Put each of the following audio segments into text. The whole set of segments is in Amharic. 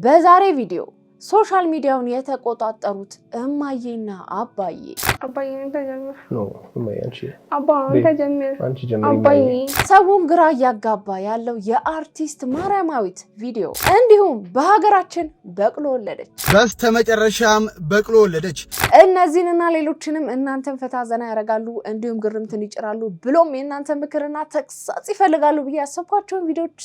በዛሬ ቪዲዮ ሶሻል ሚዲያውን የተቆጣጠሩት እማዬና አባዬ ሰውን ግራ እያጋባ ያለው የአርቲስት ማርያማዊት ቪዲዮ እንዲሁም በሀገራችን በቅሎ ወለደች። በስተመጨረሻም በቅሎ ወለደች። እነዚህንና ሌሎችንም እናንተን ፈታ ዘና ያደርጋሉ እንዲሁም ግርምትን ይጭራሉ ብሎም የእናንተን ምክርና ተግሳጽ ይፈልጋሉ ብዬ ያሰብኳቸውን ቪዲዮዎች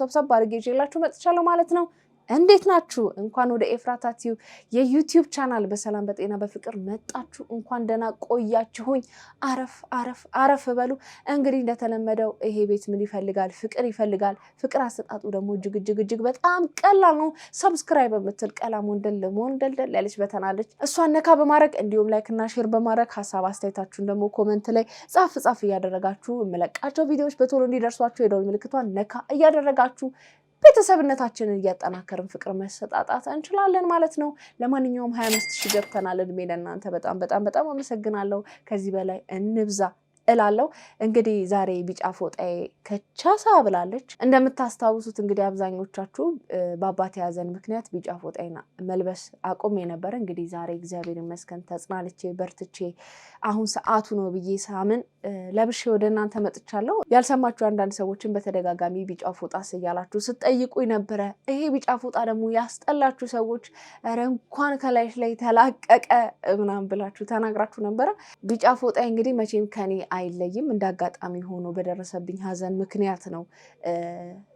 ሰብሰብ አድርጌ ይዤላችሁ መጥቻለሁ ማለት ነው። እንዴት ናችሁ? እንኳን ወደ ኤፍራታ ቲዩብ የዩቲዩብ ቻናል በሰላም በጤና በፍቅር መጣችሁ። እንኳን ደህና ቆያችሁኝ። አረፍ በሉ። እንግዲህ እንደተለመደው ይሄ ቤት ምን ይፈልጋል? ፍቅር ይፈልጋል። ፍቅር አሰጣጡ ደግሞ እጅግ በጣም ቀላል ነው። ሰብስክራይብ በምትል ቀላም ወንደል ያለች በተናለች እሷን ነካ በማድረግ እንዲሁም ላይክ እና ሼር በማድረግ ሐሳብ አስተያየታችሁን ደግሞ ኮሜንት ላይ ጻፍ እያደረጋችሁ መለቃቸው ቪዲዮዎች በቶሎ እንዲደርሷችሁ የደወል ምልክቷን ነካ እያደረጋችሁ ቤተሰብነታችንን እያጠናከርን ፍቅር መሰጣጣት እንችላለን ማለት ነው። ለማንኛውም 25000 ገብተናል። እድሜ ለእናንተ በጣም አመሰግናለሁ። ከዚህ በላይ እንብዛ እላለሁ። እንግዲህ ዛሬ ቢጫ ፎጣዬ ከቻሳ ብላለች። እንደምታስታውሱት እንግዲህ አብዛኞቻችሁ በአባቴ ያዘን ምክንያት ቢጫ ፎጣዬና መልበስ አቆሜ ነበር። እንግዲህ ዛሬ እግዚአብሔር ይመስገን ተጽናልቼ በርትቼ አሁን ሰዓቱ ነው ብዬ ሳምን ለብሼ ወደ እናንተ መጥቻለሁ። ያልሰማችሁ አንዳንድ ሰዎችን በተደጋጋሚ ቢጫ ፎጣ እያላችሁ ስትጠይቁኝ ነበረ። ይሄ ቢጫ ፎጣ ደግሞ ያስጠላችሁ ሰዎች ኧረ እንኳን ከላይሽ ላይ ተላቀቀ ምናምን ብላችሁ ተናግራችሁ ነበረ። ቢጫ ፎጣ እንግዲህ መቼም ከኔ አይለይም። እንዳጋጣሚ ሆኖ በደረሰብኝ ሀዘን ምክንያት ነው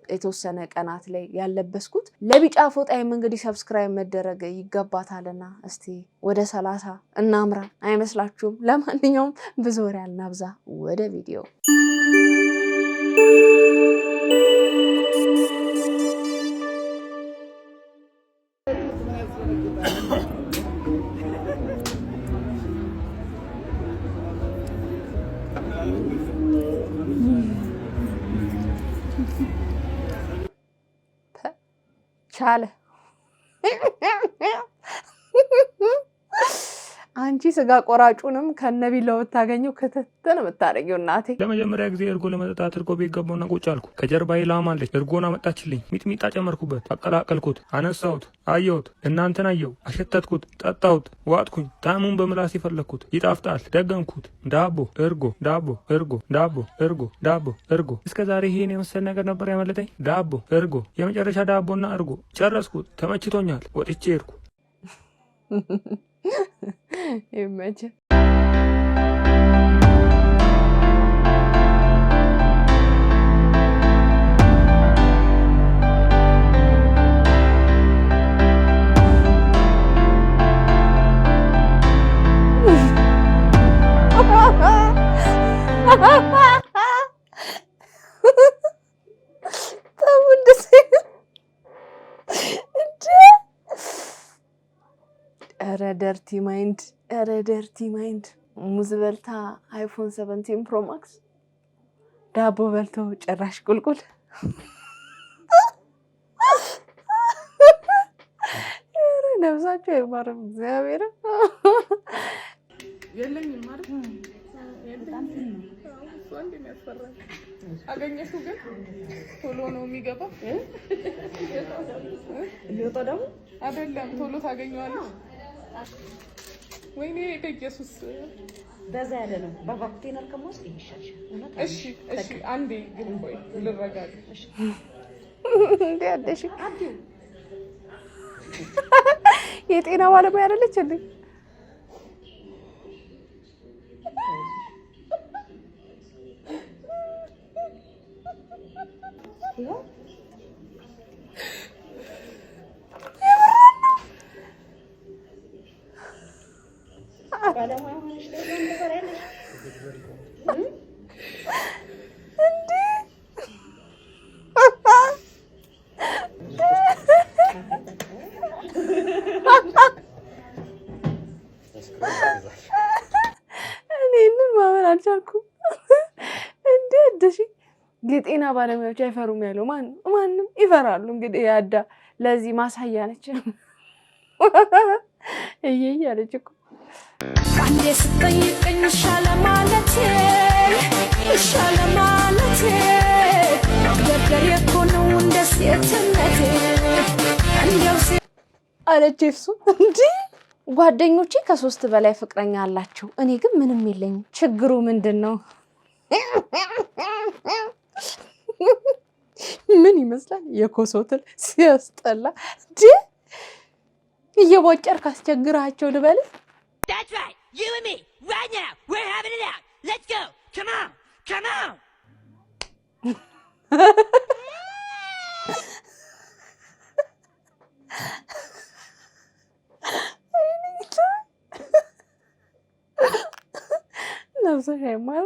የተወሰነ ቀናት ላይ ያለበስኩት። ለቢጫ ፎጣዬም እንግዲህ ሰብስክራይብ መደረግ ይገባታልና እስቲ ወደ 30 እናምራ አይመስላችሁም? ለማንኛውም ብዙ ወሬ አልናብዛ፣ ወደ ቪዲዮ ቻለ። አንቺ ስጋ ቆራጩንም ከነቢላው ብታገኘው ከተተነ መታረጊው እናቴ። ለመጀመሪያ ጊዜ እርጎ ለመጠጣት እርጎ ቤት ገባውና ቁጭ አልኩ። ከጀርባዬ ላም አለች። እርጎን አመጣችልኝ። ሚጥሚጣ ጨመርኩበት፣ አቀላቀልኩት፣ አነሳሁት፣ አየሁት፣ እናንተን አየሁ፣ አሸተትኩት፣ ጠጣሁት፣ ዋጥኩኝ። ጣዕሙን በምላስ የፈለግኩት ይጣፍጣል። ደገምኩት። ዳቦ እርጎ፣ ዳቦ እርጎ፣ ዳቦ እርጎ፣ ዳቦ እርጎ። እስከዛሬ ይሄን የመሰለ ነገር ነበር ያመለጠኝ። ዳቦ እርጎ፣ የመጨረሻ ዳቦና እርጎ ጨረስኩት። ተመችቶኛል። ወጥቼ ሄድኩ። ይመችህ። ረደርቲ ማይንድ ሙዝ በልታ አይፎን 17 ፕሮ ማክስ ዳቦ በልቶ ጭራሽ ቁልቁል። ነብሳቸው አይማርም። እግዚአብሔር የለኝም ማለት አገኘሱ ግን ቶሎ ነው የሚገባው። ሊወጣ ደግሞ አይደለም ቶሎ ታገኘዋለሽ። ወይኔ ኢየሱስ በዛ ያለ ነው። በቫክሲናል ከሞስ ይሻሻል። እሺ አንዴ ግን ቆይ ልረጋጋ። እንዴ አደሽ የጤና ባለሙያ አይደለች እንዴ? እኔን ማመን አልቻልኩም። እንዴ አደሽ የጤና ባለሙያዎች አይፈሩም ያለው ማንም ይፈራሉ። እንግዲህ ያዳ ለዚህ ማሳያ ነች። እያለች እኮ አንዴ ስጠይቀኝ ሻለ ማለት ደደር የኮነው እንደ ሴትነቴ እንደ አለች ኤፍሱ። እንዴ ጓደኞቼ ከ3 በላይ ፍቅረኛ አላቸው፣ እኔ ግን ምንም የለኝም። ችግሩ ምንድነው? ምን ይመስላል የኮሶትል ሲያስጠላ። እንዴ እየቦጨርክ አስቸግራቸው ልበል። That's right. You and me, right now. We're having it out. Let's go. Come on. Come on. ነፍሰሽ አይማር።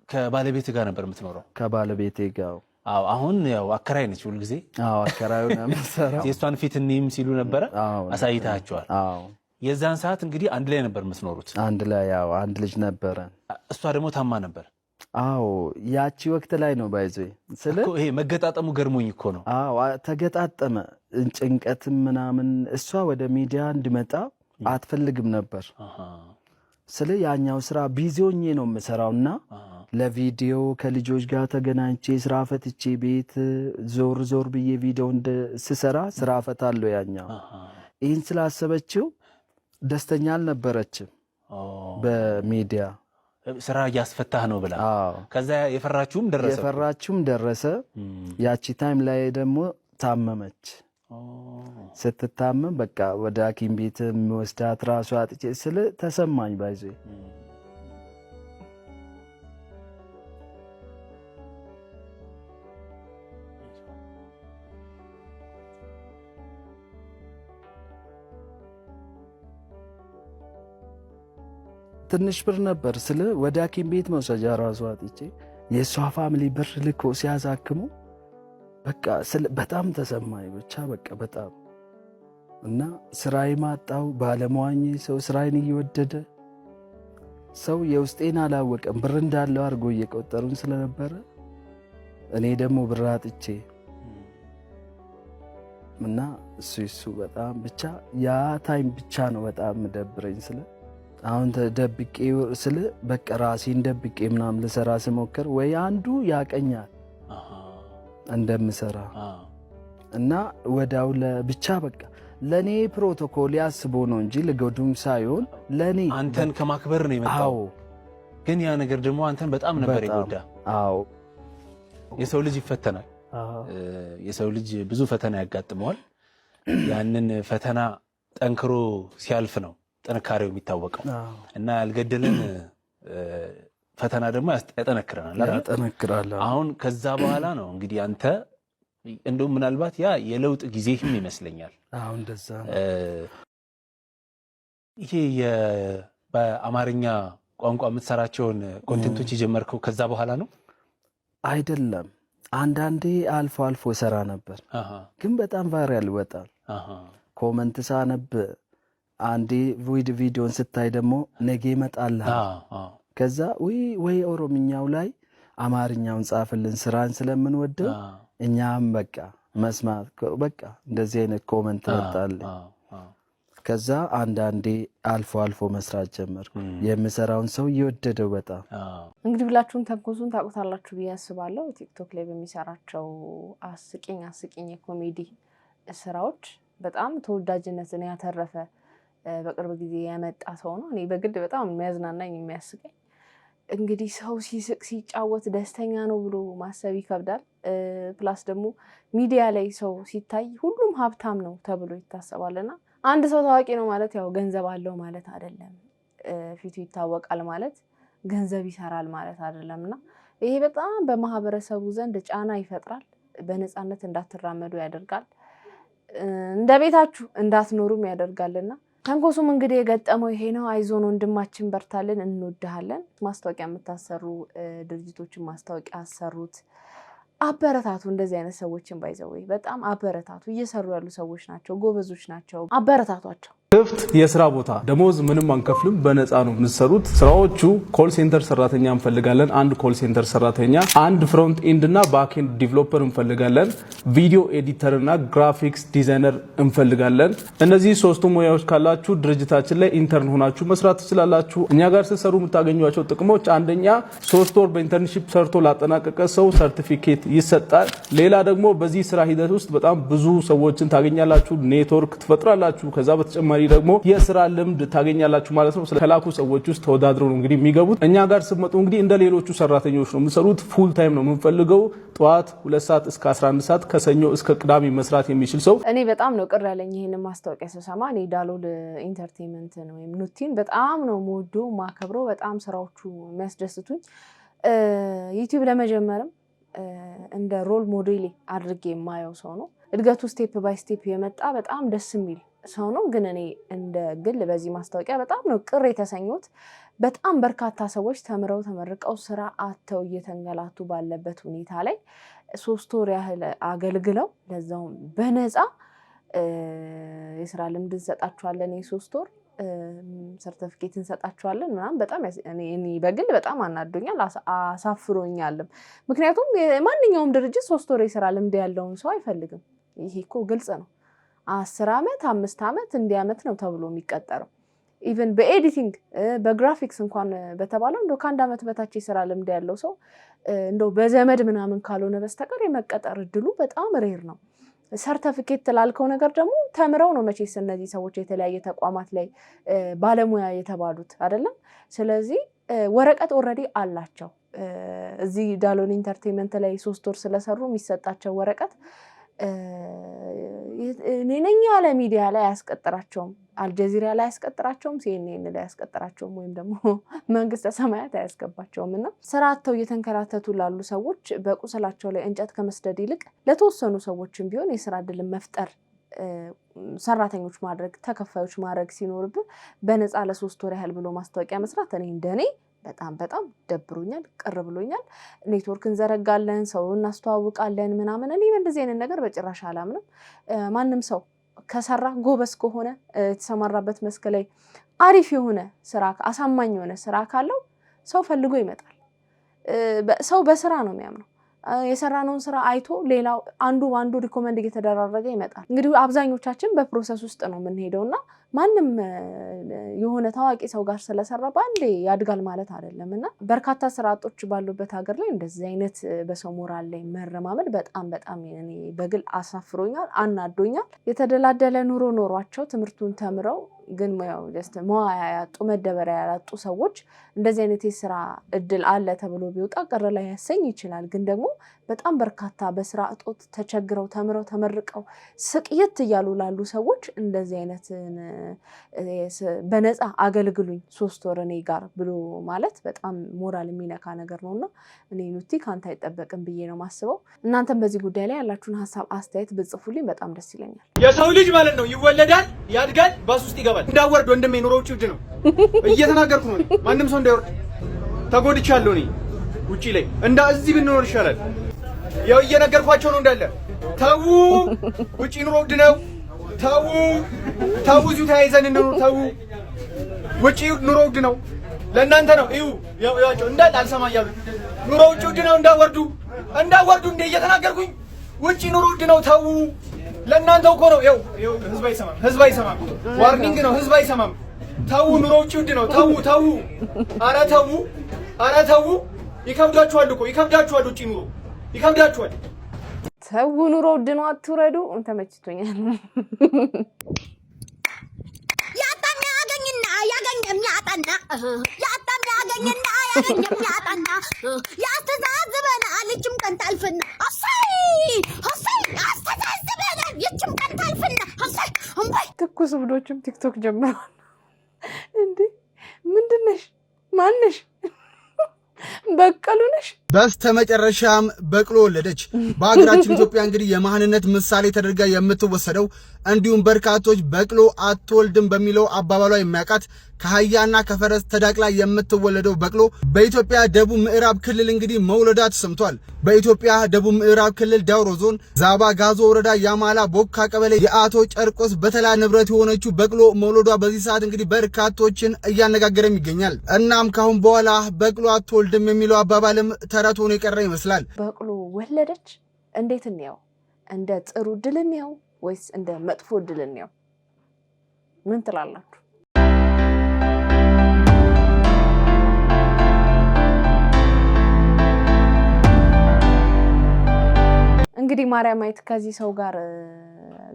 ከባለቤት ጋር ነበር የምትኖረው? ከባለቤቴ ጋር። አዎ። አሁን ያው አከራይ ነች ሁሉ ጊዜ? አዎ አከራዩ ነው የምትሰራው። የእሷን ፊት እኔም ሲሉ ነበረ? አዎ አሳይታችኋል? አዎ። የዛን ሰዓት እንግዲህ አንድ ላይ ነበር የምትኖሩት? አንድ ላይ ያው አንድ ልጅ ነበረ። እሷ ደግሞ ታማ ነበር? አዎ ያቺ ወቅት ላይ ነው ባይዘ ስለ ይሄ መገጣጠሙ ገርሞኝ እኮ ነው። አዎ ተገጣጠመ። ጭንቀትም ምናምን እሷ ወደ ሚዲያ እንድመጣ አትፈልግም ነበር። ስለ ያኛው ስራ ቢዚ ሆኜ ነው የምሰራውና ለቪዲዮ ከልጆች ጋር ተገናኝቼ ስራ ፈትቼ ቤት ዞር ዞር ብዬ ቪዲዮ ስሰራ ስራ ፈታለሁ ያኛው። ይህን ስላሰበችው ደስተኛ አልነበረችም በሚዲያ ስራ እያስፈታህ ነው ብላ። ከዛ የፈራችሁም ደረሰ። ያቺ ታይም ላይ ደግሞ ታመመች። ስትታመም በቃ ወደ ሐኪም ቤት የሚወስዳት ራሱ አጥቼ ስለ ተሰማኝ ባይዞ ትንሽ ብር ነበር ስለ ወደ ሐኪም ቤት መውሰጃ ራሱ አጥቼ የሷ ፋሚሊ ብር ልኮ ሲያዛክሙ በቃ በጣም ተሰማኝ። ብቻ በቃ በጣም እና ስራዬ ማጣው ባለሟኝ ሰው ስራዬን እየወደደ ሰው የውስጤን አላወቀም። ብር እንዳለው አድርጎ እየቆጠሩን ስለነበረ እኔ ደግሞ ብር አጥቼ እና እሱ በጣም ብቻ ያ ታይም ብቻ ነው በጣም መደብረኝ ስለ አሁን ተደብቄ ስለ በቃ ራሴን ደብቄ ምናምን ልሰራ ስሞክር ወይ አንዱ ያቀኛል እንደምሰራ እና ወዳው ለብቻ በቃ ለኔ ፕሮቶኮል ያስቦ ነው እንጂ ለጎዱም ሳይሆን ለኔ አንተን ከማክበር ነው የመጣው። ግን ያ ነገር ደግሞ አንተን በጣም ነበር ይጎዳ። አዎ የሰው ልጅ ይፈተናል። የሰው ልጅ ብዙ ፈተና ያጋጥመዋል። ያንን ፈተና ጠንክሮ ሲያልፍ ነው ጥንካሬው የሚታወቀው። እና ያልገደለን ፈተና ደግሞ ያጠነክራል። አሁን ከዛ በኋላ ነው እንግዲህ አንተ እንደውም ምናልባት ያ የለውጥ ጊዜህም ይመስለኛል። አሁን እንደዛ ይሄ በአማርኛ ቋንቋ የምትሰራቸውን ኮንቴንቶች የጀመርከው ከዛ በኋላ ነው? አይደለም፣ አንዳንዴ አልፎ አልፎ ሰራ ነበር። ግን በጣም ቫይራል ይወጣል። ኮመንት ሳነብ አንዴ ቪዲዮን ስታይ ደግሞ ነገ ይመጣልሃል። ከዛ ወይ ኦሮምኛው ላይ አማርኛውን ጻፍልን ስራን ስለምንወደው እኛም በቃ መስማት በቃ እንደዚህ አይነት ኮመንት መጣልኝ። ከዛ አንዳንዴ አልፎ አልፎ መስራት ጀመርኩ። የምሰራውን ሰው እየወደደው በጣም እንግዲህ ብላችሁን ተንኮሱን ታውቁታላችሁ ብዬ አስባለሁ። ቲክቶክ ላይ በሚሰራቸው አስቂኝ የኮሜዲ ስራዎች በጣም ተወዳጅነትን ያተረፈ በቅርብ ጊዜ ያመጣ ሰው ነው። እኔ በግድ በጣም የሚያዝናናኝ የሚያስቀኝ እንግዲህ ሰው ሲስቅ ሲጫወት ደስተኛ ነው ብሎ ማሰብ ይከብዳል። ፕላስ ደግሞ ሚዲያ ላይ ሰው ሲታይ ሁሉም ሀብታም ነው ተብሎ ይታሰባልና አንድ ሰው ታዋቂ ነው ማለት ያው ገንዘብ አለው ማለት አይደለም። ፊቱ ይታወቃል ማለት ገንዘብ ይሰራል ማለት አይደለምና ይሄ በጣም በማህበረሰቡ ዘንድ ጫና ይፈጥራል። በነፃነት እንዳትራመዱ ያደርጋል። እንደ ቤታችሁ እንዳትኖሩም ያደርጋልና ተንኮሱም እንግዲህ የገጠመው ይሄ ነው። አይዞን ወንድማችን በርታልን፣ እንወድሃለን። ማስታወቂያ የምታሰሩ ድርጅቶችን ማስታወቂያ አሰሩት፣ አበረታቱ። እንደዚህ አይነት ሰዎችን ባይዘው በጣም አበረታቱ። እየሰሩ ያሉ ሰዎች ናቸው፣ ጎበዞች ናቸው። አበረታቷቸው። ክፍት የስራ ቦታ ደሞዝ ምንም አንከፍልም በነፃ ነው የምትሰሩት ስራዎቹ ኮል ሴንተር ሰራተኛ እንፈልጋለን አንድ ኮል ሴንተር ሰራተኛ አንድ ፍሮንት ኤንድ እና ባክ ኤንድ ዲቨሎፐር እንፈልጋለን ቪዲዮ ኤዲተር እና ግራፊክስ ዲዛይነር እንፈልጋለን እነዚህ ሶስቱ ሙያዎች ካላችሁ ድርጅታችን ላይ ኢንተርን ሆናችሁ መስራት ትችላላችሁ እኛ ጋር ሲሰሩ የምታገኙዋቸው ጥቅሞች አንደኛ 3 ወር በኢንተርንሺፕ ሰርቶ ላጠናቀቀ ሰው ሰርቲፊኬት ይሰጣል ሌላ ደግሞ በዚህ ስራ ሂደት ውስጥ በጣም ብዙ ሰዎችን ታገኛላችሁ ኔትወርክ ትፈጥራላችሁ ከዛ በተጨማሪ ደግሞ የስራ ልምድ ታገኛላችሁ ማለት ነው ስለከላኩ ሰዎች ውስጥ ተወዳድረው ነው እንግዲህ የሚገቡት እኛ ጋር ስመጡ እንግዲህ እንደ ሌሎቹ ሰራተኞች ነው የምንሰሩት ፉል ታይም ነው የምንፈልገው ጠዋት 2 ሰዓት እስከ 11 ሰዓት ከሰኞ እስከ ቅዳሜ መስራት የሚችል ሰው እኔ በጣም ነው ቅር ያለኝ ይሄን ማስታወቂያ ስሰማ እኔ ዳሎል ኢንተርቴይንመንት ነው ወይም ኑቲን በጣም ነው ሞዶ ማከብረው በጣም ስራዎቹ የሚያስደስቱኝ ዩቲዩብ ለመጀመርም እንደ ሮል ሞዴል አድርጌ የማየው ሰው ነው እድገቱ ስቴፕ ባይ ስቴፕ የመጣ በጣም ደስ የሚል ሰው ነው ግን እኔ እንደ ግል በዚህ ማስታወቂያ በጣም ነው ቅር የተሰኙት በጣም በርካታ ሰዎች ተምረው ተመርቀው ስራ አጥተው እየተንገላቱ ባለበት ሁኔታ ላይ 3 ወር ያህል አገልግለው ለዛው በነፃ የስራ ልምድ እንሰጣቸዋለን የ3 ወር ሰርቲፊኬት እንሰጣቸዋለን ምናምን በጣም እኔ በግል በጣም አናዶኛል አሳፍሮኛልም ምክንያቱም ማንኛውም ድርጅት 3 ወር የስራ ልምድ ያለውን ሰው አይፈልግም ይሄ እኮ ግልጽ ነው 10 አመት 5 አመት እንዲያመት ነው ተብሎ የሚቀጠረው ኢቭን በኤዲቲንግ በግራፊክስ እንኳን በተባለው እንደው ከአንድ አመት በታች የስራ ልምድ ያለው ሰው እንደው በዘመድ ምናምን ካልሆነ በስተቀር የመቀጠር እድሉ በጣም ሬር ነው ሰርቲፊኬት ላልከው ነገር ደግሞ ተምረው ነው መቼስ እነዚህ ሰዎች የተለያየ ተቋማት ላይ ባለሙያ የተባሉት አይደለም ስለዚህ ወረቀት ኦሬዲ አላቸው እዚህ ዳሎል ኢንተርቴይንመንት ላይ 3 ወር ስለሰሩ የሚሰጣቸው ወረቀት ነኛ ለሚዲያ ላይ ያስቀጥራቸውም አልጀዚራ ላይ ያስቀጥራቸውም ሲኤንኤን ላይ ያስቀጥራቸውም ወይም ደግሞ መንግስተ ሰማያት ያስገባቸውምና ስራቸው እየተንከራተቱ ላሉ ሰዎች በቁስላቸው ላይ እንጨት ከመስደድ ይልቅ ለተወሰኑ ሰዎችም ቢሆን የስራ ዕድል መፍጠር ሰራተኞች ማድረግ ተከፋዮች ማድረግ ሲኖርብ በነፃ ለ3 ወር ያህል ብሎ ማስታወቂያ መስራት እኔ እንደኔ በጣም ደብሮኛል ቅር ብሎኛል ኔትወርክ እንዘረጋለን ሰው እናስተዋውቃለን ምናምን እኔ እንደዚህ አይነት ነገር በጭራሽ አላምንም ማንንም ሰው ከሰራ ጎበስ ከሆነ የተሰማራበት መስክ ላይ አሪፍ የሆነ ስራ አሳማኝ የሆነ ስራ ካለው ሰው ፈልጎ ይመጣል ሰው በስራ ነው የሚያምነው የሰራነውን ስራ አይቶ ሌላው አንዱ ሪኮመንድ እየተደራረገ ይመጣል እንግዲህ አብዛኞቻችን በፕሮሰስ ውስጥ ነው የምንሄደውና ማንንም የሆነ ታዋቂ ሰው ጋር ስለሰራ ባንዴ ያድጋል ማለት አይደለምና በርካታ ስራጦች ባሉበት ሀገር ላይ እንደዚህ አይነት በሰው ሞራል ላይ መረማመድ በጣም እኔ በግል አሳፍሮኛል አናዶኛል የተደላደለ ኑሮ ኖሯቸው ትምህርቱን ተምረው ግን ያው just መዋያ ያጡ መደበሪያ ያጡ ሰዎች እንደዚህ አይነት የስራ እድል አለ ተብሎ ቢወጣ ቀረ ላይ ያሰኝ ይችላል ግን ደግሞ በጣም በርካታ በስራ እጦት ተቸግረው ተምረው ተመርቀው ስቅየት ይያሉ ላሉ ሰዎች እንደዚህ አይነት በነፃ አገልግሉኝ 3 ወር እኔ ጋር ብሎ ማለት በጣም ሞራል የሚነካ ነገር ነውና እኔ ኑቲ ካንተ አይጠበቅም ብዬ ነው ማስበው እናንተም በዚህ ጉዳይ ላይ ያላችሁን ሐሳብ አስተያየት ብጽፉልኝ በጣም ደስ ይለኛል የሰው ልጅ ማለት ነው ይወለዳል ያድጋል ባስ ውስጥ ይገባል እንዳወርድ ወንድሜ ኑሮው ጭድ ነው እየተናገርኩ ነው ማንንም ሰው እንዳይወርድ ተጎድቻለሁ እኔ ውጪ ላይ እዚህ ብንኖር ይሻላል ያው እየነገርኳቸው ነው እንዳለ ተው ውጪ ኑሮ ውድ ነው ተው እዚሁ ተያይዘን እንኑር ተው ውጪ ኑሮ ውድ ነው ለእናንተ ነው ያው እንዳለ አልሰማ እያሉ ኑሮ ውድ ነው እንዳወርዱ እንደ እየተናገርኩኝ ውጪ ኑሮ ውድ ነው ተው ለእናንተ እኮ ነው ያው ህዝብ አይሰማም ዋርኒንግ ነው ህዝብ አይሰማም ተው ኑሮ ውድ ነው ተው ኧረ ተው ይከብዳችኋል ውጪ ኑሮ ይከብዳችኋል ተው ኑሮ ውድ ነው አትውረዱ ተመችቶኛል ያጣና ያገኝና ያጣና ያስተዛዝበናል ይችም ቀን ታልፍና አስተዛዝበናል ይችም ቀን ታልፍና ትኩስ ብዶችም ቲክቶክ ጀምረዋል እንዴ ምንድነሽ ማንሽ በቀሉ ነሽ በስተመጨረሻም በቅሎ ወለደች። በአገራችን ኢትዮጵያ እንግዲህ የማህንነት ምሳሌ ተደርጋ የምትወሰደው እንዲሁም በርካቶች በቅሎ አትወልድም በሚለው አባባሏ የሚያውቃት ከአህያና ከፈረስ ተዳቅላ የምትወለደው በቅሎ በኢትዮጵያ ደቡብ ምዕራብ ክልል እንግዲህ መውለዷ ተሰምቷል። በኢትዮጵያ ደቡብ ምዕራብ ክልል ዳውሮ ዞን ዛባ ጋዞ ወረዳ ያማላ ቦካ ቀበሌ የአቶ ጨርቆስ በተላ ንብረት የሆነችው በቅሎ መውለዷ በዚህ ሰዓት እንግዲህ በርካቶችን እያነጋገረም ይገኛል። እናም ካሁን በኋላ በቅሎ አትወልድም የሚለው አባባልም ተረት ሆኖ የቀረ ይመስላል። በቅሎ ወለደች። እንዴት እንየው? እንደ ጥሩ ድል እንየው ወይስ እንደ መጥፎ ድል እንየው? ምን ትላላችሁ? እንግዲህ ማርያማዊት ከዚህ ሰው ጋር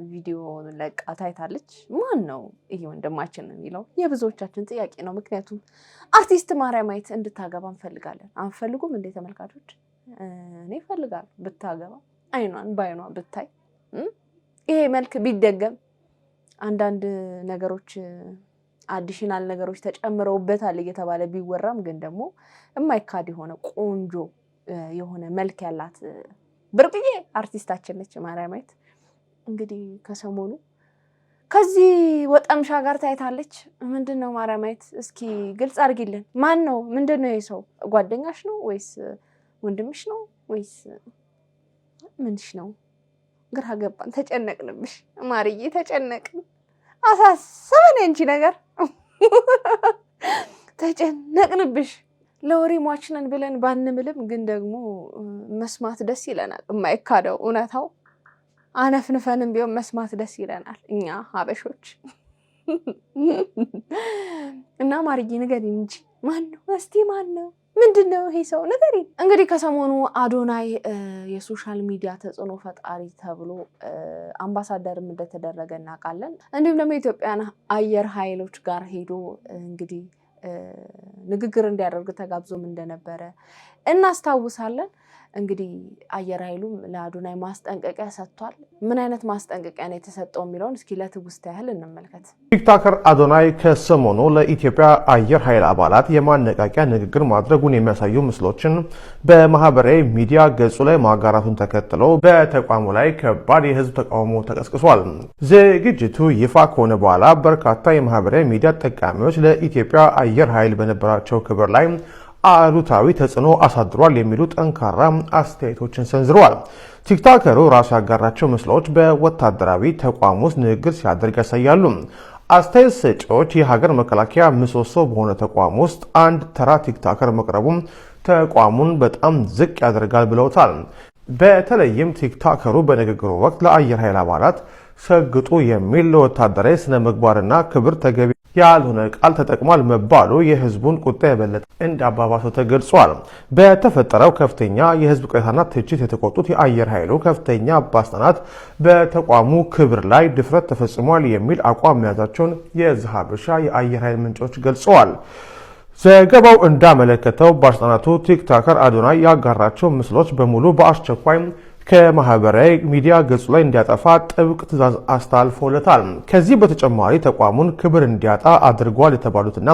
ቪዲዮ ለቃ ታይታለች። ማን ነው ይሄ ወንድማችን የሚለው የብዙዎቻችን ጥያቄ ነው። ምክንያቱም አርቲስት ማርያማዊት እንድታገባ እንፈልጋለን። አንፈልጉም እንዴ ተመልካቾች? እኔ እፈልጋለሁ ብታገባ፣ አይኗን ባይኗ ብታይ፣ ይሄ መልክ ቢደገም፣ አንዳንድ ነገሮች አዲሽናል ነገሮች ተጨምረውበታል እየተባለ ቢወራም ግን ደግሞ የማይካድ የሆነ ቆንጆ የሆነ መልክ ያላት ብርቅዬ አርቲስታችን ነች ማርያማዊት። እንግዲህ ከሰሞኑ ከዚህ ወጠምሻ ጋር ታይታለች። ምንድነው ማርያማዊት? እስኪ ግልጽ አድርጊልን። ማን ነው? ምንድነው? ይሄ ሰው ጓደኛሽ ነው ወይስ ወንድምሽ ነው ወይስ ምንሽ ነው? ግራ ገባን፣ ተጨነቅንብሽ ማርዬ፣ ተጨነቅን፣ አሳሰበን እንጂ ነገር ተጨነቅንብሽ። ለወሬ ሟች ነን ብለን ባንምልም ግን ደግሞ መስማት ደስ ይለናል። የማይካደው እውነታው አነፍንፈንም ቢሆን መስማት ደስ ይለናል እኛ ሀበሾች። እና ማርዬ ንገሪን እንጂ ማን ነው? እስቲ ማን ነው? ምንድነው ይሄ ሰው? ንገሪን። እንግዲህ ከሰሞኑ አዶናይ የሶሻል ሚዲያ ተጽዕኖ ፈጣሪ ተብሎ አምባሳደርም እንደተደረገ እናውቃለን። እንዲሁም ደግሞ የኢትዮጵያን አየር ኃይሎች ጋር ሄዶ እንግዲህ ንግግር እንዲያደርግ ተጋብዞም እንደነበረ እናስታውሳለን። እንግዲህ አየር ኃይሉም ለአዶናይ ማስጠንቀቂያ ሰጥቷል። ምን አይነት ማስጠንቀቂያ ነው የተሰጠው የሚለውን እስኪ ለትውስታ ያህል እንመልከት። ቲክቶከር አዶናይ ከሰሞኑ ለኢትዮጵያ አየር ኃይል አባላት የማነቃቂያ ንግግር ማድረጉን የሚያሳዩ ምስሎችን በማህበራዊ ሚዲያ ገጹ ላይ ማጋራቱን ተከትሎ በተቋሙ ላይ ከባድ የህዝብ ተቃውሞ ተቀስቅሷል። ዝግጅቱ ይፋ ከሆነ በኋላ በርካታ የማህበራዊ ሚዲያ ተጠቃሚዎች ለኢትዮጵያ አየር ኃይል በነበራቸው ክብር ላይ አሉታዊ ተጽዕኖ አሳድሯል የሚሉ ጠንካራ አስተያየቶችን ሰንዝረዋል። ቲክቶከሩ ራሱ ያጋራቸው ምስሎች በወታደራዊ ተቋም ውስጥ ንግግር ሲያደርግ ያሳያሉ። አስተያየት ሰጪዎች የሀገር መከላከያ ምሰሶ በሆነ ተቋም ውስጥ አንድ ተራ ቲክቶከር መቅረቡ ተቋሙን በጣም ዝቅ ያደርጋል ብለውታል። በተለይም ቲክቶከሩ በንግግሩ ወቅት ለአየር ኃይል አባላት ሰግጡ የሚል ለወታደራዊ ስነ ምግባርና ክብር ተገቢ ያልሆነ ቃል ተጠቅሟል መባሉ የህዝቡን ቁጣ የበለጠ እንዳባባሰው ተገልጿል። በተፈጠረው ከፍተኛ የህዝብ ቅሬታና ትችት የተቆጡት የአየር ኃይሉ ከፍተኛ ባለስልጣናት በተቋሙ ክብር ላይ ድፍረት ተፈጽሟል የሚል አቋም መያዛቸውን የዘሀበሻ የአየር ኃይል ምንጮች ገልጸዋል። ዘገባው እንዳመለከተው ባለስልጣናቱ ቲክቶከር አዶናይ ያጋራቸው ምስሎች በሙሉ በአስቸኳይ ከማህበራዊ ሚዲያ ገጹ ላይ እንዲያጠፋ ጥብቅ ትዕዛዝ አስተላልፎለታል። ከዚህ በተጨማሪ ተቋሙን ክብር እንዲያጣ አድርጓል የተባሉትና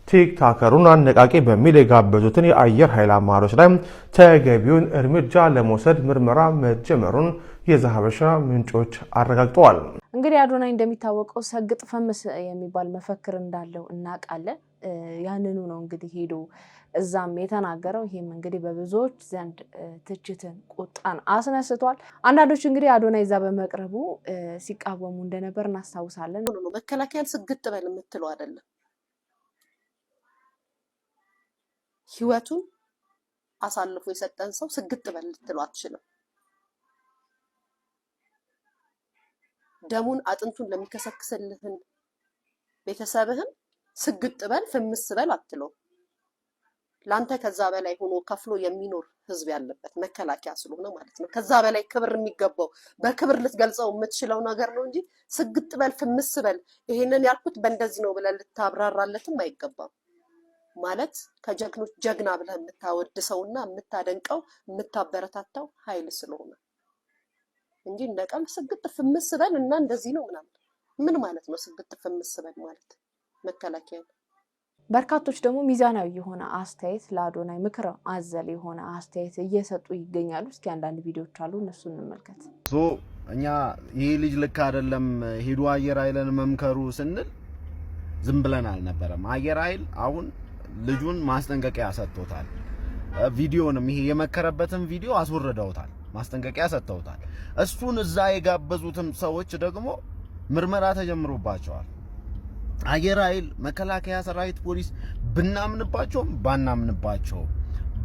ቲክቶከሩን አነቃቂ በሚል የጋበዙትን የአየር ኃይል አመራሮች ላይ ተገቢውን እርምጃ ለመውሰድ ምርመራ መጀመሩን የዘሀበሻ ምንጮች አረጋግጠዋል። እንግዲህ አዶናይ እንደሚታወቀው ሰግጥ ፈምስ የሚባል መፈክር እንዳለው እናውቃለን። ያንኑ ነው እንግዲህ ሄዶ እዛም የተናገረው። ይሄም እንግዲህ በብዙዎች ዘንድ ትችትን፣ ቁጣን አስነስቷል። አንዳንዶች እንግዲህ አዶናይ እዛ በመቅረቡ ሲቃወሙ እንደነበር እናስታውሳለን። መከላከያን ስግጥ በል የምትለው አይደለም። ህይወቱን አሳልፎ የሰጠን ሰው ስግጥ በል ልትለው አትችልም። ደሙን አጥንቱን ለሚከሰክስልህን ቤተሰብህን ስግጥ በል ፍምስ በል አትለው። ላንተ ከዛ በላይ ሆኖ ከፍሎ የሚኖር ህዝብ ያለበት መከላከያ ስለሆነ ማለት ነው። ከዛ በላይ ክብር የሚገባው በክብር ልትገልጸው የምትችለው ነገር ነው እንጂ ስግጥ በል ፍምስ በል ይሄንን ያልኩት በእንደዚህ ነው ብለህ ልታብራራለትም አይገባም። ማለት ከጀግኖች ጀግና ብለህ የምታወድሰውና የምታደንቀው የምታበረታታው ኃይል ስለሆነ እንጂ እንደቀም ስግጥ ፍምስ በል እና እንደዚህ ነው ምናምን ምን ማለት ነው? ስግጥ ፍምስ በል ማለት መከላከያ በርካቶች ደግሞ ሚዛናዊ የሆነ አስተያየት ለአዶናይ ምክር አዘል የሆነ አስተያየት እየሰጡ ይገኛሉ። እስኪ አንዳንድ ቪዲዮዎች አሉ እነሱን እንመልከት። እኛ ይሄ ልጅ ልክ አይደለም ሄዱ አየር ኃይልን መምከሩ ስንል ዝም ብለን አልነበረም። አየር ኃይል አሁን ልጁን ማስጠንቀቂያ ሰጥቶታል። ቪዲዮንም ይሄ የመከረበትን ቪዲዮ አስወርደውታል፣ ማስጠንቀቂያ ሰጥተውታል። እሱን እዛ የጋበዙትም ሰዎች ደግሞ ምርመራ ተጀምሮባቸዋል። አየር ኃይል፣ መከላከያ ሰራዊት፣ ፖሊስ ብናምንባቸውም ባናምንባቸውም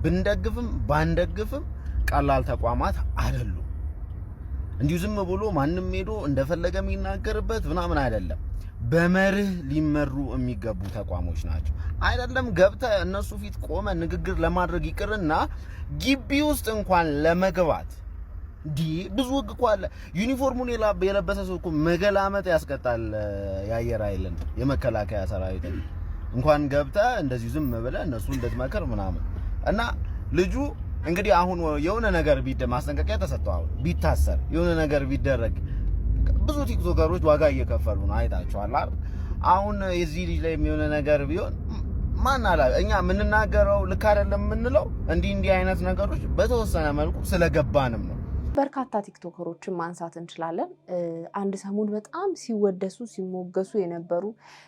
ብንደግፍም ባንደግፍም ቀላል ተቋማት አይደሉም። እንዲሁ ዝም ብሎ ማንም ሄዶ እንደፈለገ የሚናገርበት ምናምን አይደለም። በመርህ ሊመሩ የሚገቡ ተቋሞች ናቸው። አይደለም ገብተ እነሱ ፊት ቆመ ንግግር ለማድረግ ይቅርና ግቢ ውስጥ እንኳን ለመግባት ብዙ ህግ እኮ አለ። ዩኒፎርሙን የለበሰ ሰው እኮ መገላመጥ ያስቀጣል። የአየር ኃይልን የመከላከያ ሰራዊት እንኳን ገብተ እንደዚህ ዝም ብለህ እነሱ እንድትመክር ምናምን እና ልጁ እንግዲህ አሁን የሆነ ነገር ማስጠንቀቂያ ተሰጥቷል። ቢታሰር የሆነ ነገር ቢደረግ ብዙ ቲክቶከሮች ዋጋ እየከፈሉ ነው፣ አይታችኋል አይደል? አሁን የዚህ ልጅ ላይ የሆነ ነገር ቢሆን ማን አላ እኛ የምንናገረው ልክ አይደለም የምንለው እንዲህ አይነት ነገሮች በተወሰነ መልኩ ስለገባንም ነው። በርካታ ቲክቶከሮችን ማንሳት እንችላለን። አንድ ሰሞን በጣም ሲወደሱ ሲሞገሱ የነበሩ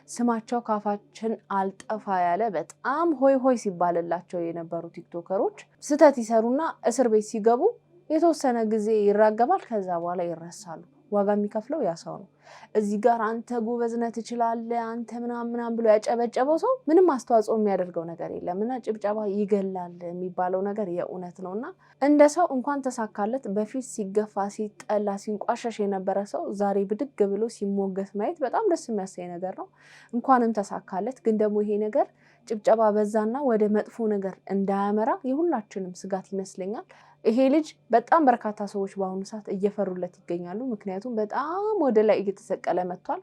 ስማቸው ካፋችን አልጠፋ ያለ በጣም ሆይ ሆይ ሲባልላቸው የነበሩ ቲክቶከሮች ስህተት ይሰሩና እስር ቤት ሲገቡ የተወሰነ ጊዜ ይራገባል፣ ከዛ በኋላ ይረሳሉ። ዋጋ የሚከፍለው ያ ሰው ነው። እዚህ ጋር አንተ ጎበዝ ነህ ትችላለህ አንተ ምናምን ብሎ ያጨበጨበው ሰው ምንም አስተዋጽኦ የሚያደርገው ነገር የለምና ጭብጨባ ይገላል የሚባለው ነገር የእውነት ነውና እንደ ሰው እንኳን ተሳካለት በፊት ሲገፋ ሲጠላ ሲንቋሸሽ የነበረ ሰው ዛሬ ብድግ ብሎ ሲሞገስ ማየት በጣም ደስ የሚያሰኝ ነገር ነው። እንኳንም ተሳካለት። ግን ደግሞ ይሄ ነገር ጭብጨባ በዛና ወደ መጥፎ ነገር እንዳያመራ የሁላችንም ስጋት ይመስለኛል። ይሄ ልጅ በጣም በርካታ ሰዎች በአሁኑ ሰዓት እየፈሩለት ይገኛሉ። ምክንያቱም በጣም ወደ ላይ እየተሰቀለ መጥቷል።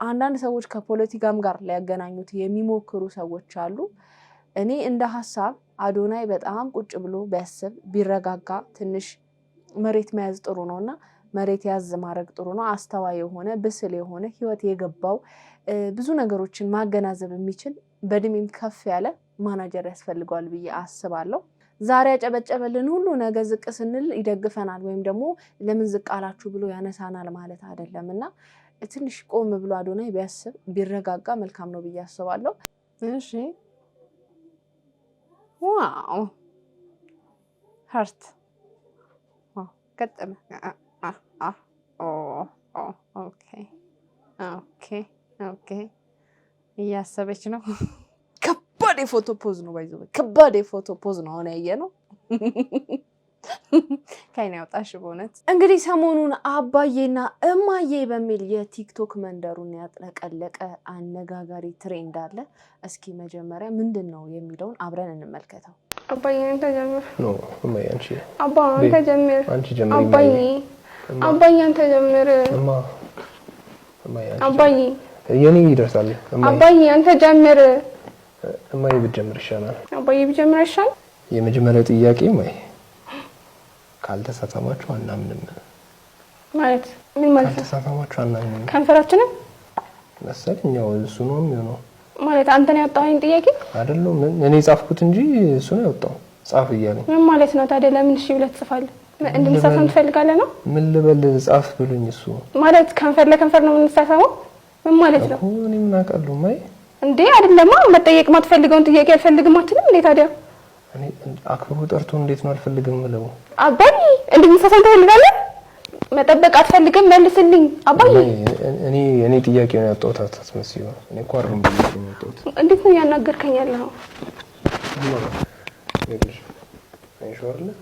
አንዳንድ ሰዎች ከፖለቲካም ጋር ሊያገናኙት የሚሞክሩ ሰዎች አሉ። እኔ እንደ ሀሳብ አዶናይ በጣም ቁጭ ብሎ ቢያስብ ቢረጋጋ ትንሽ መሬት መያዝ ጥሩ ነውና መሬት ያዝ ማድረግ ጥሩ ነው። አስተዋይ የሆነ ብስል የሆነ ህይወት የገባው ብዙ ነገሮችን ማገናዘብ የሚችል በእድሜም ከፍ ያለ ማናጀር ያስፈልገዋል ብዬ አስባለሁ። ዛሬ ያጨበጨበልን ሁሉ ነገ ዝቅ ስንል ይደግፈናል ወይም ደግሞ ለምን ዝቅ አላችሁ ብሎ ያነሳናል ማለት አይደለምና ትንሽ ቆም ብሎ አዶናይ ቢያስብ ቢረጋጋ መልካም ነው ብዬ አስባለሁ። እሺ ዋው ሀርት ዋው ከተማ ኦኬ ኦኬ ኦኬ እያሰበች ነው። ከባድ የፎቶ ፖዝ ነው ባይዘው ከባድ የፎቶ ፖዝ ነው አሁን ያየነው። ከኔ ያውጣሽ በእውነት እንግዲህ ሰሞኑን አባዬና እማዬ በሚል የቲክቶክ መንደሩን ያጥለቀለቀ አነጋጋሪ ትሬንድ አለ። እስኪ መጀመሪያ ምንድነው የሚለውን አብረን እንመልከተው። አባዬ አንተ ጀምር ነው እማዬ አንቺ አባ አንተ ጀምር አንቺ ጀምር አባዬ አንተ ጀምር እማዬ አባዬ የኔ ይደርሳል አባዬ አንተ ጀምር እማዬ ብትጀምር ይሻላል። አባዬ ብትጀምር ይሻላል። የመጀመሪያው ጥያቄ እማዬ ካልተሳሳማችሁ አናምንም ማለት ምን ማለት ነው? ካልተሳሳማችሁ አናምንም ከንፈራችንን መሰለኝ ያው እሱ ነው የሚሆነው ማለት አንተ ነው ያወጣኸኝ ጥያቄ አይደለም እኔ ጻፍኩት እንጂ እሱ ነው ያወጣው ጻፍ እያለኝ ምን ማለት ነው ታዲያ? ለምን እሺ ብለህ ትጽፋለህ? እንድንሳሳም ትፈልጋለህ ነው? ምን ልበል ጻፍ ብሉኝ እሱ ማለት ከንፈር ለከንፈር ነው የምንሳሳመው ምን ማለት ነው? እኔ ምን አውቃለሁ እማዬ እንዴ አይደለም መጠየቅ ማትፈልገውን ጥያቄ አልፈልግም አትልም እንዴ ታዲያ? እኔ አክብሮ ጠርቶ እንዴት ነው አልፈልግም ምለው? አባዬ እንድንሳሳም ትፈልጋለህ? መጠበቅ አትፈልግም መልስልኝ አባዬ። እኔ ጥያቄ ነው ያወጣሁት አትመስዩ። እኔ እኮ አርም ብዬ ነው ያወጣሁት። እንዴት ነው ያናገርከኝ ያለኸው?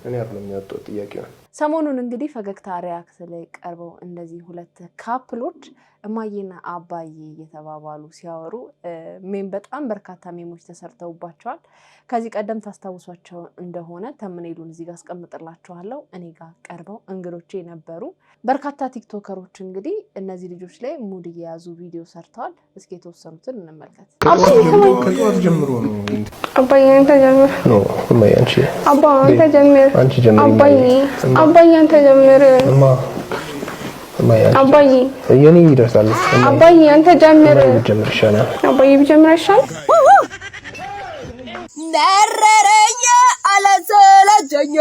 እኔ አርም ያወጣሁት ጥያቄ ነው። ሰሞኑን እንግዲህ ፈገግታ ሪያክት ላይ ቀርበው እንደዚህ ሁለት ካፕሎች እማዬና አባዬ እየተባባሉ ሲያወሩ በጣም በርካታ ሜሞች ተሰርተውባቸዋል። ከዚህ ቀደም ታስታውሷቸው እንደሆነ ተምኔሉን እዚህ ጋር አስቀምጥላችኋለሁ። እኔ ጋር ቀርበው እንግዶቼ ነበሩ። በርካታ ቲክቶከሮች እንግዲህ እነዚህ ልጆች ላይ ሙድ እየያዙ ቪዲዮ ሰርተዋል። እስኪ የተወሰኑትን እንመልከት። ከጠዋት ጀምሮ ነው አባዬ አንተ ጀምር ነው እማዬ አንቺ አባ አንተ ጀምር አንቺ ጀምር አባዬ አንተ ጀምር አባዬ የኔ ይደርሳል አባዬ አንተ ጀምር ጀምር ይሻላል አባዬ ብጀምር ይሻላል መረረኛ አላሰለቸኝ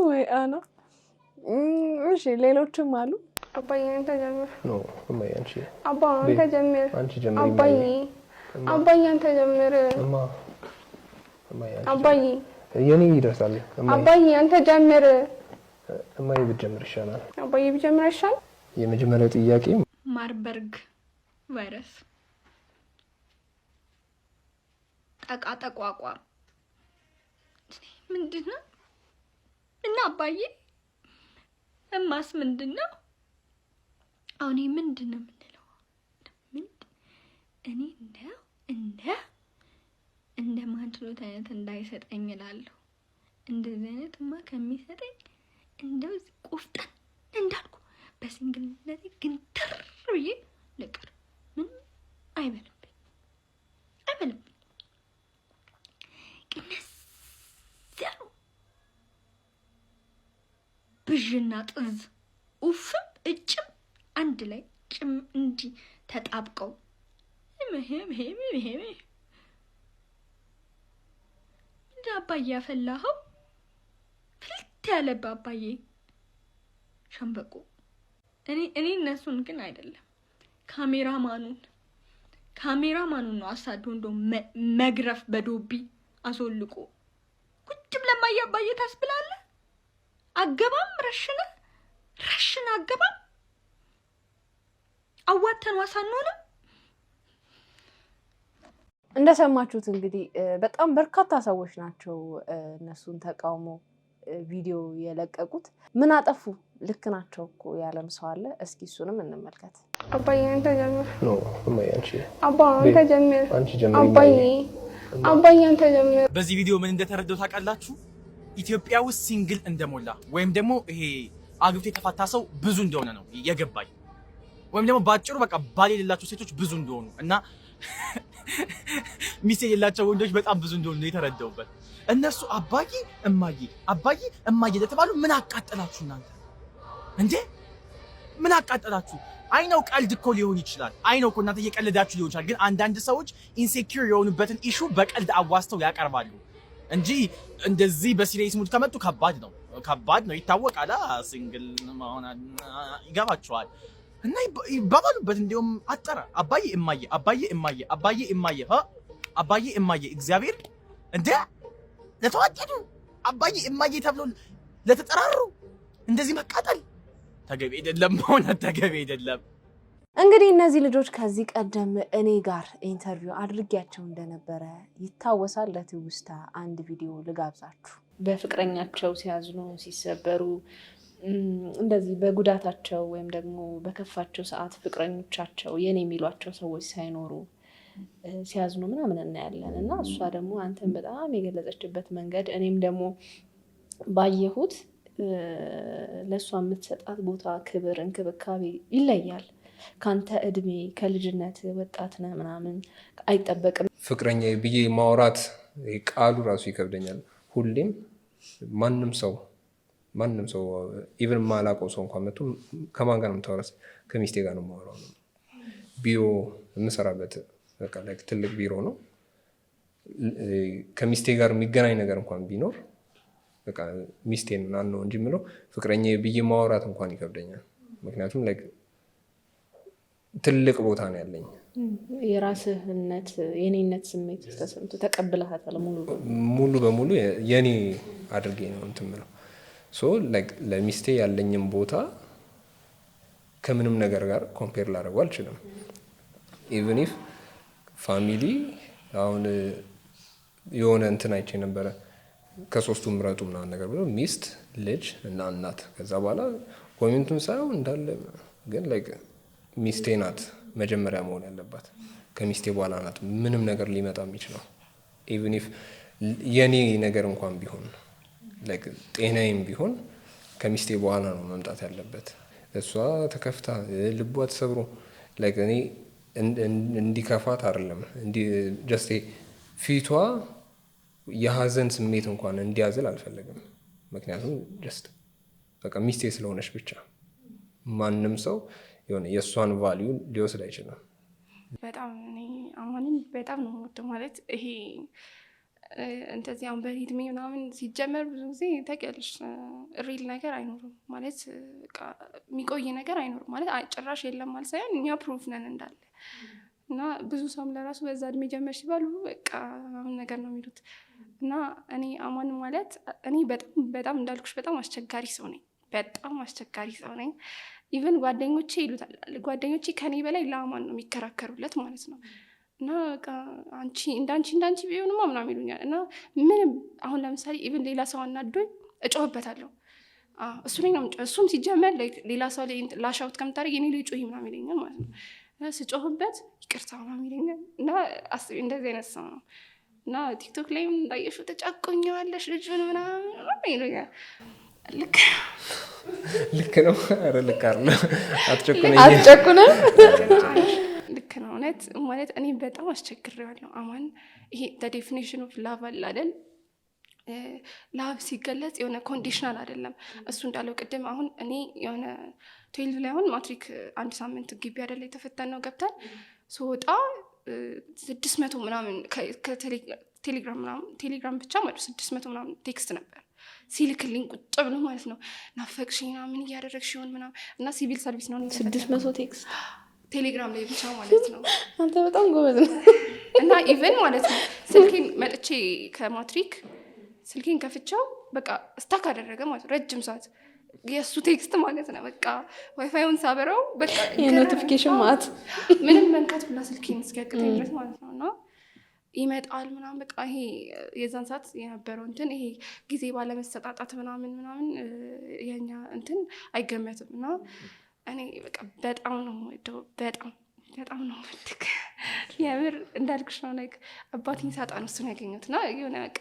ወይ አና እሺ ሌሎችም አሉ አባዬ አንተ ጀምር ኖ እማዬ አንቺ አባ አንተ ጀምር አንቺ ጀምሪ አባዬ አንተ ጀምር እማዬ አባዬ የኔ ይደርሳል አባዬ አንተ ጀምር እማዬ ብትጀምር ይሻላል አባዬ ብጀምር ይሻላል የመጀመሪያው ጥያቄ ማርበርግ ቫይረስ ጠቃጠቋቋ ምንድነው እና አባዬ እማስ ምንድነው አሁን ምንድነው ምንለው እኔ እንደ ማንችሎት አይነት እንዳይሰጠኝ እላለሁ እንደዚህ አይነትማ ከሚሰጠኝ እንደው ቆፍጠን እንዳልኩ በሲንግልነቴ ግን ትርብዬ ልቀር ምን አይበልብኝ ቅነስ ያሉ ብዥና ጥዝ ኡፍም እጭም አንድ ላይ ጭም እንዲ ተጣብቀው እንደ አባዬ ያፈላኸው ፍልት ያለ አባዬ ሸምበቆ እኔ እነሱን ግን አይደለም ካሜራማኑን ነው አሳዶ እንደው መግረፍ በዶቢ አስወልቆ ቁጭ ብለህ አባዬ ታስብላለህ አገባም ረሽን አገባም አዋተን ዋሳኖነ እንደሰማችሁት እንግዲህ በጣም በርካታ ሰዎች ናቸው እነሱን ተቃውሞ ቪዲዮ የለቀቁት ምን አጠፉ ልክ ናቸው እኮ ያለም ሰው አለ እስኪ እሱንም እንመልከት አባዬ አንተ ጀምር ኖ እማዬ አንቺ አንተ ጀምር አንቺ ጀምሪ አባዬ አንተ ጀምር በዚህ ቪዲዮ ምን እንደተረዳው ታውቃላችሁ ኢትዮጵያ ውስጥ ሲንግል እንደሞላ ወይም ደግሞ ይሄ አግብቶ የተፋታ ሰው ብዙ እንደሆነ ነው የገባኝ ወይም ደግሞ ባጭሩ በቃ ባል የሌላቸው ሴቶች ብዙ እንደሆኑ እና ሚስት የሌላቸው ወንዶች በጣም ብዙ እንደሆኑ ነው የተረዳውበት እነሱ አባዬ እማዬ ለተባሉ ምን አቃጠላችሁ እናንተ እንዴ ምን አቃጠላችሁ አይነው ቀልድ እኮ ሊሆን ይችላል አይነው እኮ እናንተ እየቀለዳችሁ ሊሆን ይችላል ግን አንዳንድ ሰዎች ኢንሴኪዩር የሆኑበትን ኢሹ በቀልድ አዋስተው ያቀርባሉ እንጂ እንደዚህ በሲሪየስ ሙድ ከመጡ ከባድ ነው ይታወቃል ሲንግል መሆን ይገባቸዋል እና ይባባሉበት እንዲሁም አጠረ አባዬ እማዬ እግዚአብሔር እንደ ለተዋደዱ አባዬ እማዬ ተብሎ ለተጠራሩ እንደዚህ መቃጠል ተገቢ አይደለም ማለት ተገቢ አይደለም እንግዲህ እነዚህ ልጆች ከዚህ ቀደም እኔ ጋር ኢንተርቪው አድርጌያቸው እንደነበረ ይታወሳል ለትውስታ አንድ ቪዲዮ ልጋብዛችሁ በፍቅረኛቸው ሲያዝኑ ሲሰበሩ እንደዚህ በጉዳታቸው ወይም ደግሞ በከፋቸው ሰዓት ፍቅረኞቻቸው የኔ የሚሏቸው ሰዎች ሳይኖሩ ሲያዝኑ ምናምን እናያለን እና እሷ ደግሞ አንተን በጣም የገለጸችበት መንገድ እኔም ደግሞ ባየሁት ለእሷ የምትሰጣት ቦታ ክብር እንክብካቤ ይለያል ካንተ እድሜ ከልጅነት ወጣት ነህ ምናምን አይጠበቅም ፍቅረኛ ብዬ ማውራት ቃሉ ራሱ ይከብደኛል ሁሌም ማንም ሰው ኢቭን ማላውቀው ሰው እንኳን መጥቶ ከማን ጋር ነው የምታወራው ከሚስቴ ጋር ነው የማወራው ቢሮ የምሰራበት በቃ ላይክ ትልቅ ቢሮ ነው ከሚስቴ ጋር የሚገናኝ ነገር እንኳን ቢኖር በቃ ሚስቴን ምናምን ነው እንጂ የምለው ፍቅረኛ ብዬ ማውራት እንኳን ይከብደኛል ምክንያቱም ላይክ ትልቅ ቦታ ነው ያለኝ የራስህነት የኔነት ስሜት ተሰምቶ ተቀብለሃታል ሙሉ በሙሉ የኔ አድርጌ ነው እንትን የምለው ሶ ላይክ ለሚስቴ ያለኝም ቦታ ከምንም ነገር ጋር ኮምፔር ላደርገው አልችልም ኢቭን ኢፍ ፋሚሊ አሁን የሆነ እንትን አይቼ ነበረ ከሶስቱ ምረጡ ምናምን ነገር ብሎ ሚስት ልጅ እና እናት ከዛ በኋላ ኮሜንቱን ሳይሆን እንዳለ ግን ላይክ ሚስቴ ናት መጀመሪያ መሆን ያለባት ከሚስቴ በኋላ ናት ምንም ነገር ሊመጣ የሚችለው ኢቭን ኢፍ የኔ ነገር እንኳን ቢሆን ላይክ ጤናዬም ቢሆን ከሚስቴ በኋላ ነው መምጣት ያለበት እሷ ተከፍታ ልቧ ተሰብሮ ላይክ እኔ እንዲከፋት አይደለም ጀስት ፊቷ የሀዘን ስሜት እንኳን እንዲያዝል አልፈልግም ምክንያቱም ጀስት በቃ ሚስቴ ስለሆነች ብቻ ማንም ሰው የሆነ የእሷን ቫልዩ ሊወስድ አይችልም። በጣም እኔ አማንን በጣም ነው የምወደው። ማለት ይሄ እንደዚህ አሁን በሪድሜ ምናምን ሲጀመር ብዙ ጊዜ ታውቂያለሽ ሪል ነገር አይኖርም ማለት የሚቆይ ነገር አይኖርም ማለት ጭራሽ የለም ማለት ሳይሆን እኛ ፕሩፍ ነን እንዳለ እና ብዙ ሰውም ለራሱ በዛ እድሜ ጀመር ሲባሉ በቃ አሁን ነገር ነው የሚሉት እና እኔ አማን ማለት እኔ በጣም እንዳልኩሽ በጣም አስቸጋሪ ሰው ነኝ። በጣም አስቸጋሪ ሰው ነኝ። ኢቨን ጓደኞቼ ይሉታል ጓደኞቼ ከኔ በላይ ለአማን ነው የሚከራከሩለት ማለት ነው። እና በቃ አንቺ እንዳንቺ ቢሆንማ ምናምን ይሉኛል። እና ምንም አሁን ለምሳሌ ኢቨን ሌላ ሰው አናዶኝ እጮህበታለሁ። እሱ ላይ ነው እሱም ሲጀመር ሌላ ሰው ላይ ላሻውት ከምታደርግ የኔ ላይ ጮሂ ምናምን ይለኛል ማለት ነው። ስጮህበት ይቅርታ ምናምን ይለኛል። እና አስቢ እንደዚህ አይነት ሰው ነው። እና ቲክቶክ ላይም እንዳየሽው ተጫቆኛለሽ ልጅን ምናምን ይሉኛል። ልክ ነው። ኧረ ልክ አይደለም። አትጨቁንም። ልክ ነው እውነት ማለት እኔ በጣም አስቸግሬዋለሁ። አማን ይሄ ዴፊኒሽን ኦፍ ላቭ አለ አይደል? ላቭ ሲገለጽ የሆነ ኮንዲሽናል አይደለም። እሱ እንዳለው ቅድም አሁን እኔ የሆነ 12 ላይ አሁን ማትሪክ 1 ሳምንት ግቢ አይደለ የተፈተን ነው ገብተን ስወጣ 600 ምናምን ቴሌግራም ብቻ ማለት 600 ምናምን ቴክስት ነበር ሲልክልኝ ቁጭ ብሎ ማለት ነው። ናፈቅሽኝ ምን እያደረግሽ ይሆን ምናምን እና ሲቪል ሰርቪስ ነው 600 ቴክስት ቴሌግራም ላይ ብቻ ማለት ነው። አንተ በጣም ጎበዝ ነው። እና ኢቨን ማለት ነው ስልኬን መጥቼ ከማትሪክ ስልኬን ከፍቻው በቃ ስታክ አደረገ ማለት ረጅም ሰዓት የሱ ቴክስት ማለት ነው። በቃ ዋይፋዩን ሳበረው በቃ የኖቲፊኬሽን ማለት ምንም መንካት ብላ ስልኬን እስኪያቅተኝ ድረስ ማለት ነው። እና ይመጣል ምናምን በቃ ይሄ የዛን ሰዓት የነበረው እንትን ይሄ ጊዜ ባለመሰጣጣት ምናምን የኛ እንትን አይገመትም። እና እኔ በቃ በጣም ነው የምወደው በጣም ነው ወድክ የምር እንዳልኩሽ ነው። ላይክ አባቴን ሳጣ ነው እሱን ያገኘሁት እና የሆነ በቃ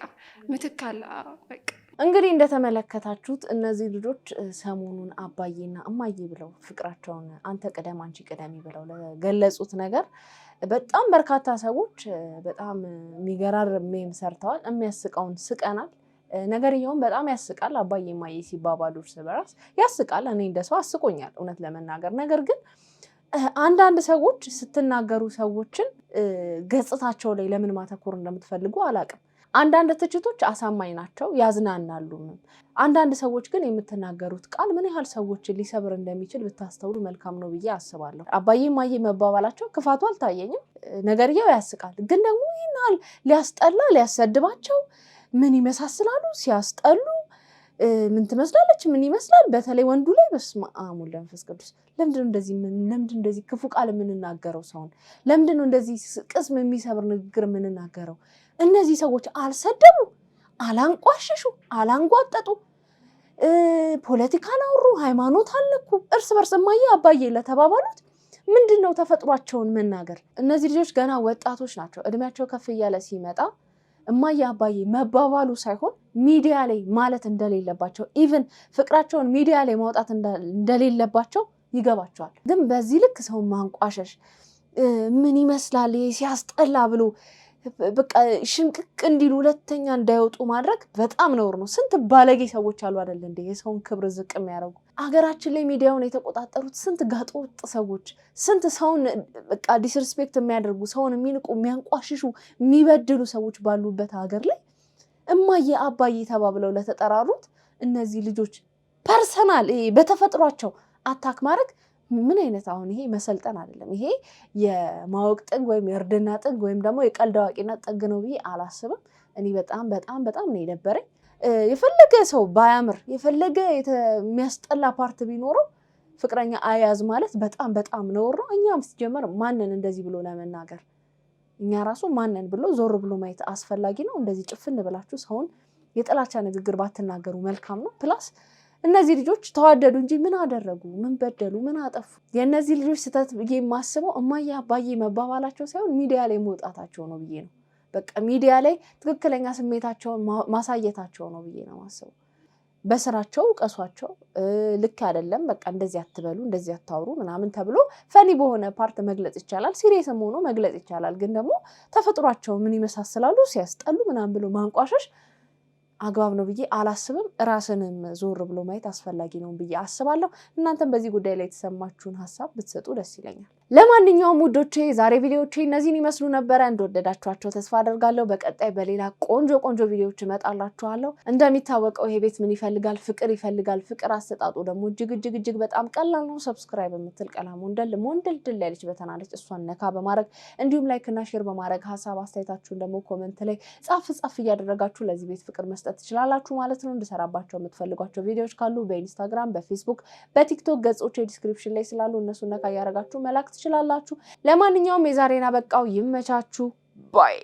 ምትክ አለ በቃ። እንግዲህ እንደተመለከታችሁት እነዚህ ልጆች ሰሞኑን አባዬና እማዬ ብለው ፍቅራቸውን አንተ ቅደም አንቺ ቅደሚ ብለው ለገለጹት ነገር በጣም በርካታ ሰዎች በጣም የሚገራርም ሜም ሰርተዋል። የሚያስቀውን ስቀናል። ነገርየውን በጣም ያስቃል። አባዬ እማዬ ሲባባሉ እርስ በራስ ያስቃል። እኔ እንደሰው አስቆኛል እውነት ለመናገር። ነገር ግን አንዳንድ ሰዎች ስትናገሩ ሰዎችን ገጽታቸው ላይ ለምን ማተኮር እንደምትፈልጉ አላውቅም። አንዳንድ ትችቶች አሳማኝ ናቸው፣ ያዝናናሉ። አንዳንድ ሰዎች ግን የምትናገሩት ቃል ምን ያህል ሰዎችን ሊሰብር እንደሚችል ብታስተውሉ መልካም ነው ብዬ አስባለሁ። አባዬ እማዬ መባባላቸው ክፋቱ አልታየኝም። ነገርየው ያስቃል። ግን ደግሞ ይህን ያህል ሊያስጠላ ሊያሰድባቸው ምን ይመሳስላሉ ሲያስጠሉ ምን ትመስላለች ምን ይመስላል በተለይ ወንዱ ላይ በስመ አብ ወወልድ ወመንፈስ ቅዱስ። ለምንድን እንደዚህ ክፉ ቃል የምንናገረው ሰውን? ለምንድን እንደዚህ ቅስም የሚሰብር ንግግር የምንናገረው? እነዚህ ሰዎች አልሰደቡ፣ አላንቋሸሹ፣ አላንጓጠጡ፣ ፖለቲካ አላወሩ፣ ሃይማኖት አልነኩ። እርስ በርስ እማዬ አባዬ ለተባባሉት ምንድነው ተፈጥሯቸውን መናገር? እነዚህ ልጆች ገና ወጣቶች ናቸው። እድሜያቸው ከፍ እያለ ሲመጣ እማዬ አባዬ መባባሉ ሳይሆን ሚዲያ ላይ ማለት እንደሌለባቸው ኢቭን ፍቅራቸውን ሚዲያ ላይ ማውጣት እንደሌለባቸው ይገባቸዋል። ግን በዚህ ልክ ሰው ማንቋሸሽ ምን ይመስላል ሲያስጠላ ብሎ በቃ ሽምቅቅ እንዲሉ ሁለተኛ እንዳይወጡ ማድረግ በጣም ነውር ነው። ስንት ባለጌ ሰዎች አሉ አይደል እንዴ የሰውን ክብር ዝቅ የሚያደርጉ። አገራችን ላይ ሚዲያውን የተቆጣጠሩት ስንት ጋጠወጥ ሰዎች፣ ስንት ሰውን በቃ ዲስሪስፔክት የሚያደርጉ ሰውን የሚንቁ የሚያንቋሽሹ የሚበድሉ ሰዎች ባሉበት ሀገር ላይ እማዬ አባዬ ተባብለው ለተጠራሩት እነዚህ ልጆች ፐርሰናል በተፈጥሯቸው አታክ ማድረግ ምን አይነት አሁን ይሄ መሰልጠን አይደለም። ይሄ የማወቅ ጥግ ወይም የእርድና ጥግ ወይም ደግሞ የቀልድ አዋቂነት ጥግ ነው ብዬ አላስብም። እኔ በጣም ነው የደበረኝ። የፈለገ ሰው ባያምር የፈለገ የሚያስጠላ ፓርት ቢኖረው ፍቅረኛ አያዝ ማለት በጣም ነውር ነው። እኛም ሲጀመር ማንን እንደዚህ ብሎ ለመናገር እኛ ራሱ ማንን ብሎ ዞር ብሎ ማየት አስፈላጊ ነው። እንደዚህ ጭፍን ብላችሁ ሰውን የጥላቻ ንግግር ባትናገሩ መልካም ነው። ፕላስ እነዚህ ልጆች ተዋደዱ እንጂ ምን አደረጉ? ምን በደሉ? ምን አጠፉ? የእነዚህ ልጆች ስህተት ብዬ የማስበው እማዬ አባዬ መባባላቸው ሳይሆን ሚዲያ ላይ መውጣታቸው ነው ብዬ ነው። በቃ ሚዲያ ላይ ትክክለኛ ስሜታቸውን ማሳየታቸው ነው ብዬ ነው ማስበው። በስራቸው ቀሷቸው ልክ አይደለም በቃ እንደዚህ አትበሉ እንደዚህ አታውሩ ምናምን ተብሎ ፈኒ በሆነ ፓርት መግለጽ ይቻላል፣ ሲሪየስም ሆኖ መግለጽ ይቻላል። ግን ደግሞ ተፈጥሯቸው ምን ይመሳሰላሉ ሲያስጠሉ ምናምን ብሎ ማንቋሸሽ አግባብ ነው ብዬ አላስብም። ራስንም ዞር ብሎ ማየት አስፈላጊ ነው ብዬ አስባለሁ። እናንተም በዚህ ጉዳይ ላይ የተሰማችሁን ሀሳብ ብትሰጡ ደስ ይለኛል። ለማንኛውም ውዶቼ ዛሬ ቪዲዮዎቼ እነዚህን ይመስሉ ነበረ። እንደወደዳችኋቸው ተስፋ አደርጋለሁ። በቀጣይ በሌላ ቆንጆ ቪዲዮዎች እመጣላችኋለሁ። እንደሚታወቀው ይሄ ቤት ምን ይፈልጋል? ፍቅር ይፈልጋል። ፍቅር አሰጣጡ ደግሞ እጅግ በጣም ቀላል ነው። ሰብስክራይብ የምትል ቀላሙ ሞንደል ያለች በተናለች እሷን ነካ በማድረግ እንዲሁም ላይክ እና ሼር በማድረግ ሀሳብ አስተያየታችሁን ደግሞ ኮሜንት ላይ ጻፍ እያደረጋችሁ ለዚህ ቤት ፍቅር መስጠት ትችላላችሁ ማለት ነው። እንድሰራባቸው የምትፈልጓቸው ቪዲዮዎች ካሉ በኢንስታግራም፣ በፌስቡክ፣ በቲክቶክ ገጾች ዲስክሪፕሽን ላይ ስላሉ እነሱን ነካ እያደረጋችሁ መላክ ትችላላችሁ። ለማንኛውም የዛሬና በቃው። ይመቻችሁ ባይ